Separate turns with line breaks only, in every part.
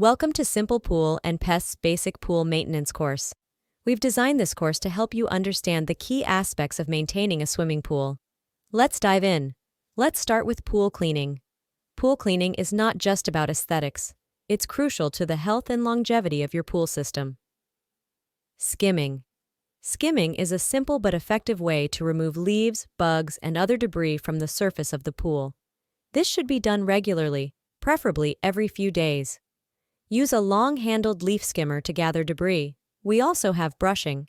Welcome to Simple Pool and Pest's Basic Pool Maintenance course. We've designed this course to help you understand the key aspects of maintaining a swimming pool. Let's dive in. Let's start with pool cleaning. Pool cleaning is not just about aesthetics. It's crucial to the health and longevity of your pool system. Skimming. Skimming is a simple but effective way to remove leaves, bugs, and other debris from the surface of the pool. This should be done regularly, preferably every few days. Use a long-handled leaf skimmer to gather debris. We also have brushing.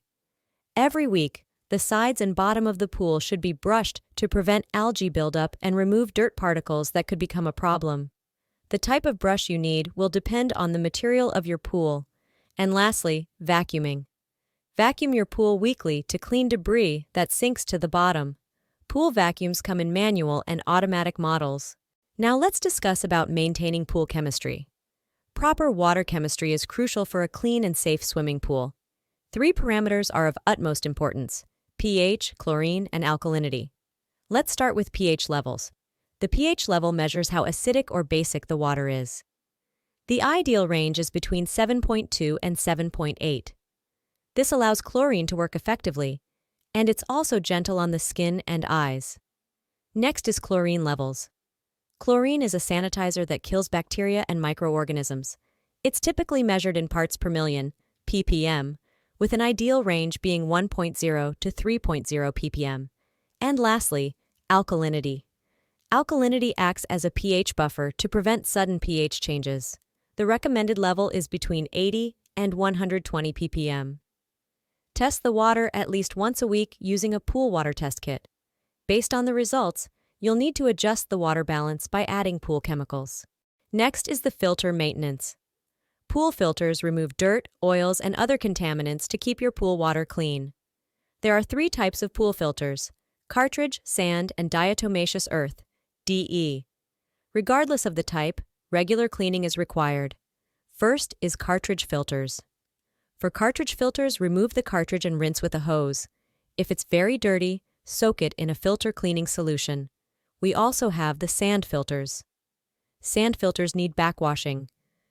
Every week, the sides and bottom of the pool should be brushed to prevent algae buildup and remove dirt particles that could become a problem. The type of brush you need will depend on the material of your pool. And lastly, vacuuming. Vacuum your pool weekly to clean debris that sinks to the bottom. Pool vacuums come in manual and automatic models. Now let's discuss about maintaining pool chemistry. Proper water chemistry is crucial for a clean and safe swimming pool. 3 parameters are of utmost importance: pH, chlorine, and alkalinity. Let's start with pH levels. The pH level measures how acidic or basic the water is. The ideal range is between 7.2 and 7.8. This allows chlorine to work effectively, and it's also gentle on the skin and eyes. Next is chlorine levels. Chlorine is a sanitizer that kills bacteria and microorganisms. It's typically measured in parts per million, ppm, with an ideal range being 1.0 to 3.0 ppm. And lastly, alkalinity. Alkalinity acts as a pH buffer to prevent sudden pH changes. The recommended level is between 80 and 120 ppm. Test the water at least once a week using a pool water test kit. Based on the results, you'll need to adjust the water balance by adding pool chemicals. Next is the filter maintenance. Pool filters remove dirt, oils, and other contaminants to keep your pool water clean. There are 3 types of pool filters: cartridge, sand, and diatomaceous earth, DE. Regardless of the type, regular cleaning is required. First is cartridge filters. For cartridge filters, remove the cartridge and rinse with a hose. If it's very dirty, soak it in a filter cleaning solution. We also have the sand filters. Sand filters need backwashing.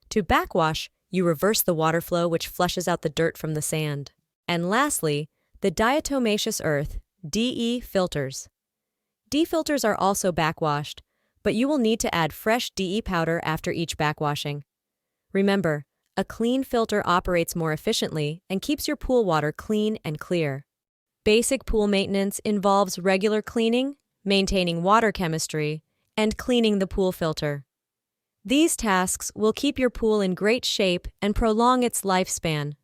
To backwash, you reverse the water flow, which flushes out the dirt from the sand. And lastly, the diatomaceous earth, DE filters. D filters are also backwashed, but you will need to add fresh DE powder after each backwashing. Remember, a clean filter operates more efficiently and keeps your pool water clean and clear. Basic pool maintenance involves regular cleaning, maintaining water chemistry, and cleaning the pool filter. These tasks will keep your pool in great shape and prolong its lifespan,